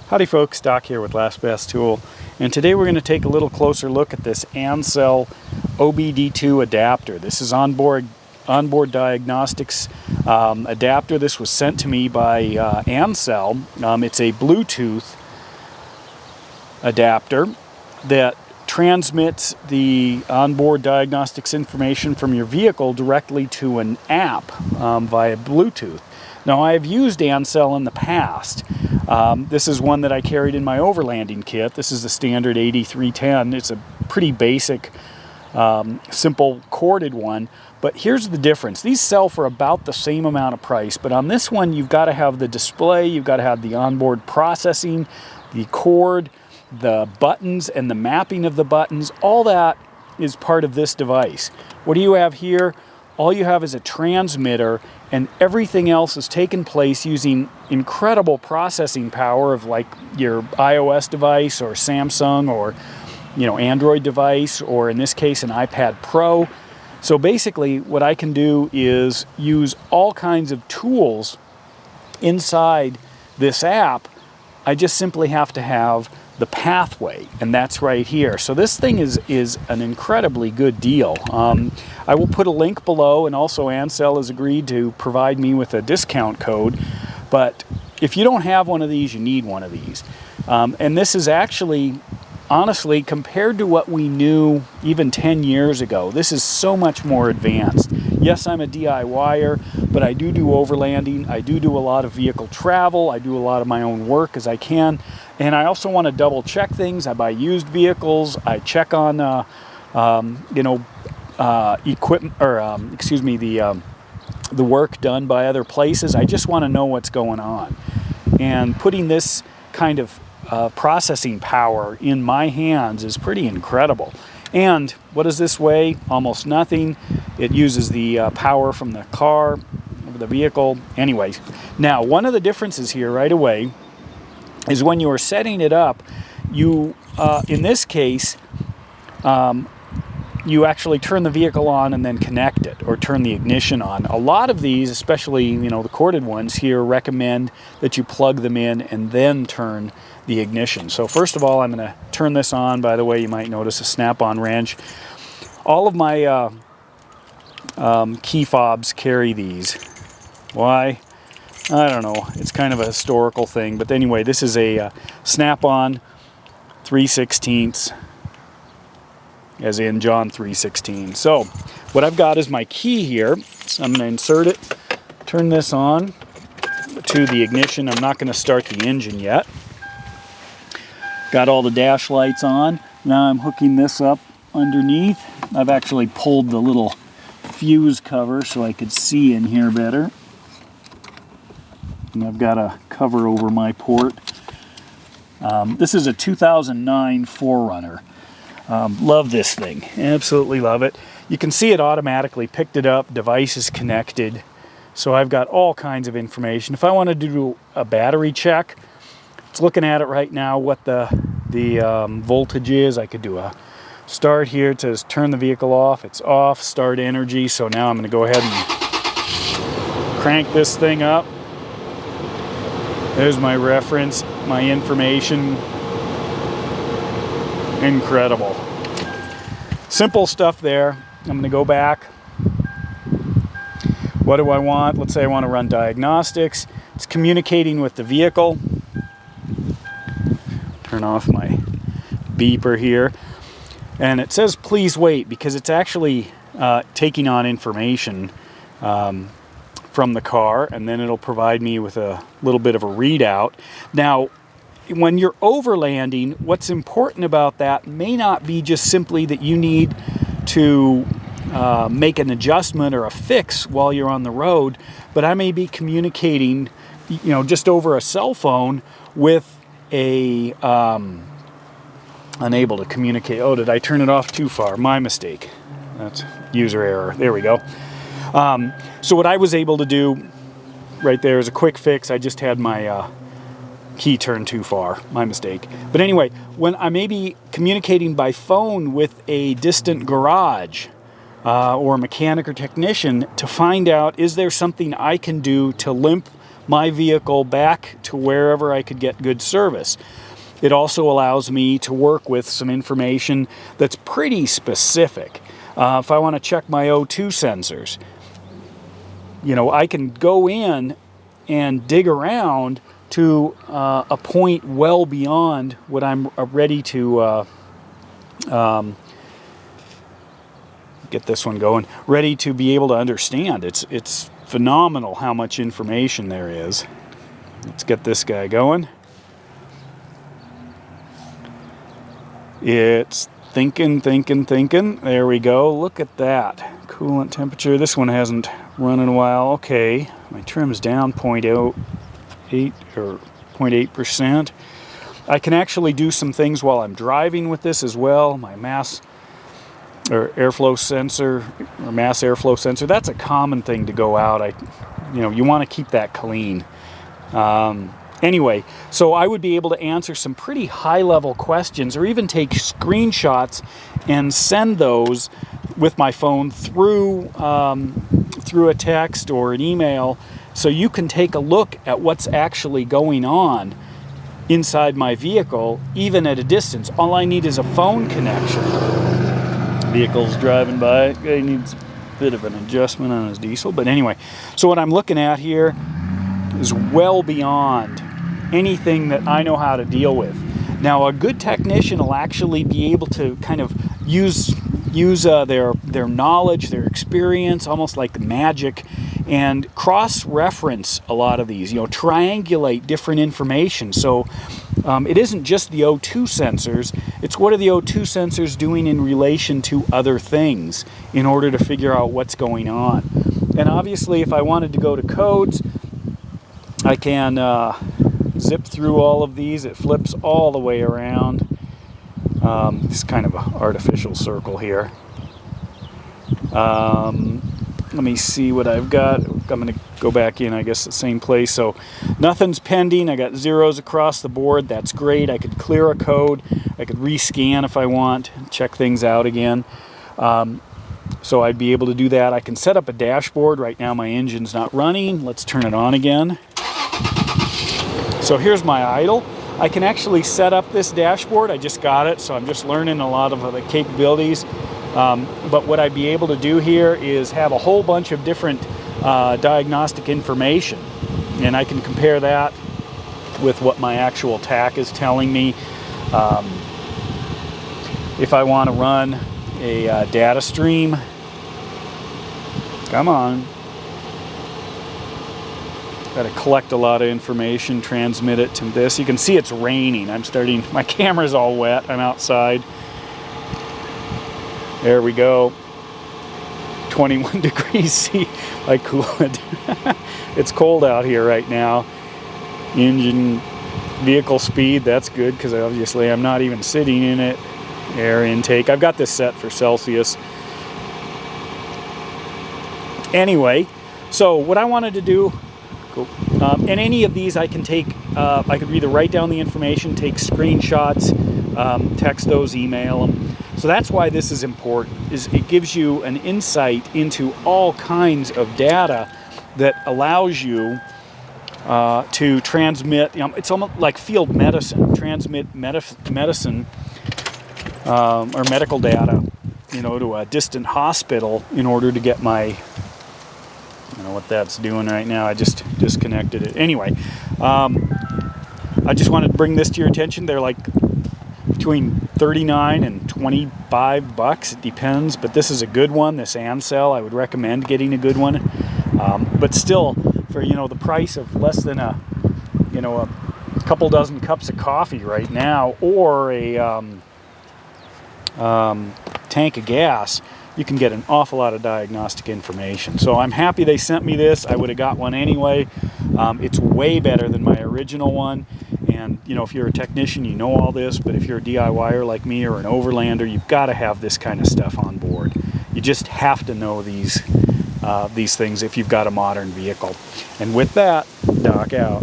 Howdy folks, Doc here with Last Best Tool, and today we're going to take a little closer look at this Ancel OBD2 adapter. This is onboard diagnostics adapter. This was sent to me by Ancel. It's a Bluetooth adapter that transmits the onboard diagnostics information from your vehicle directly to an app via Bluetooth. Now, I have used Ancel in the past. This is one that I carried in my overlanding kit. This is the standard 8310. It's a pretty basic, simple corded one. But here's the difference. These sell for about the same amount of price, but on this one, you've got to have the display, you've got to have the onboard processing, the cord, the buttons, and the mapping of the buttons. All that is part of this device. What do you have here? All you have is a transmitter, and everything else is taking place using incredible processing power of like your iOS device or Samsung or Android device, or in this case an iPad Pro. So basically what I can do is use all kinds of tools inside this app. I just simply have to have the pathway, and that's right here. So this thing is an incredibly good deal. I will put a link below, and also Ancel has agreed to provide me with a discount code. But if you don't have one of these, you need one of these. And this is actually, honestly, compared to what we knew even 10 years ago, this is so much more advanced. Yes, I'm a DIYer, but I do overlanding. I do a lot of vehicle travel. I do a lot of my own work as I can. And I also want to double check things. I buy used vehicles. I check on, equipment, or the work done by other places. I just want to know what's going on. And putting this kind of processing power in my hands is pretty incredible. And what does this weigh? Almost nothing. It uses the power from the car, or the vehicle. Anyways, now one of the differences here right away is when you are setting it up, you, in this case, you actually turn the vehicle on and then connect it, or turn the ignition on. A lot of these, especially the corded ones here, recommend that you plug them in and then turn the ignition. So first of all, I'm going to turn this on. By the way, you might notice a snap-on wrench. All of my key fobs carry these. Why? I don't know. It's kind of a historical thing. But anyway, this is a snap-on 3/16, as in John 3:16. So what I've got is my key here. So I'm going to insert it, turn this on to the ignition. I'm not going to start the engine yet. Got all the dash lights on. Now I'm hooking this up underneath. I've actually pulled the little fuse cover so I could see in here better. And I've got a cover over my port. This is a 2009 4Runner. Love this thing. Absolutely love it. You can see it automatically picked it up. Device is connected. So I've got all kinds of information. If I wanted to do a battery check, it's looking at it right now what the voltage is. I could do a start here. It says turn the vehicle off. It's off. Start energy. So now I'm going to go ahead and crank this thing up. There's my reference, my information. Incredible. Simple stuff there. I'm going to go back. What do I want? Let's say I want to run diagnostics. It's communicating with the vehicle. Turn off my beeper here. And it says please wait, because it's actually taking on information from the car, and then it'll provide me with a little bit of a readout. Now, when you're overlanding, what's important about that may not be just simply that you need to make an adjustment or a fix while you're on the road, but I may be communicating, just over a cell phone with a unable to communicate. Oh, did I turn it off too far? My mistake. That's user error. There we go. So what I was able to do right there is a quick fix. I just had my key turned too far. My mistake. But anyway, when I may be communicating by phone with a distant garage or mechanic or technician to find out, is there something I can do to limp my vehicle back to wherever I could get good service. It also allows me to work with some information that's pretty specific. If I want to check my O2 sensors, you know, I can go in and dig around to a point well beyond what I'm ready to get this one going, ready to be able to understand. It's phenomenal how much information there is. Let's get this guy going. It's thinking. There we go. Look at that. Coolant temperature. This one hasn't run in a while. Okay. My trim's down 0.08 or 0.8%. I can actually do some things while I'm driving with this as well. My mass or airflow sensor or mass airflow sensor. That's a common thing to go out. You know, you want to keep that clean. Anyway, so I would be able to answer some pretty high-level questions or even take screenshots and send those with my phone through a text or an email, so you can take a look at what's actually going on inside my vehicle, even at a distance. All I need is a phone connection. Vehicle's driving by. Guy needs a bit of an adjustment on his diesel, but anyway. So what I'm looking at here is well beyond anything that I know how to deal with. Now, a good technician will actually be able to kind of use their knowledge, their experience, almost like magic, and cross-reference a lot of these, you know, triangulate different information. So it isn't just the O2 sensors, it's what are the O2 sensors doing in relation to other things in order to figure out what's going on. And obviously, if I wanted to go to codes, I can zip through all of these. It flips all the way around. It's kind of an artificial circle here. Let me see what I've got. I'm going to go back in, I guess, the same place. So nothing's pending. I got zeros across the board. That's great. I could clear a code. I could rescan if I want, check things out again. So I'd be able to do that. I can set up a dashboard. Right now my engine's not running. Let's turn it on again. So here's my idle. I can actually set up this dashboard. I just got it, so I'm just learning a lot of the capabilities. But what I'd be able to do here is have a whole bunch of different diagnostic information, and I can compare that with what my actual TAC is telling me. If I want to run a data stream, come on. Got to collect a lot of information, transmit it to this. You can see it's raining. My camera's all wet. I'm outside. There we go. 21 degrees C. My coolant. It's cold out here right now. Engine, vehicle speed, that's good because obviously I'm not even sitting in it. Air intake. I've got this set for Celsius. Anyway, so what I wanted to do, and any of these I can take, I could either write down the information, take screenshots, text those, email them. So that's why this is important, is it gives you an insight into all kinds of data that allows you to transmit, you know, it's almost like field medicine, transmit medicine or medical data, you know, to a distant hospital in order to get my, I don't know what that's doing right now. I just disconnected it. Anyway, I just wanted to bring this to your attention. They're like between $39 and $25. It depends, but this is a good one. This Ancel, I would recommend getting a good one. But still, for, you know, the price of less than a couple dozen cups of coffee right now, or a tank of gas, you can get an awful lot of diagnostic information. So I'm happy they sent me this. I would have got one anyway. It's way better than my original one. And, you know, if you're a technician, you know all this, but if you're a DIYer like me or an overlander, you've got to have this kind of stuff on board. You just have to know these things if you've got a modern vehicle. And with that, Doc out.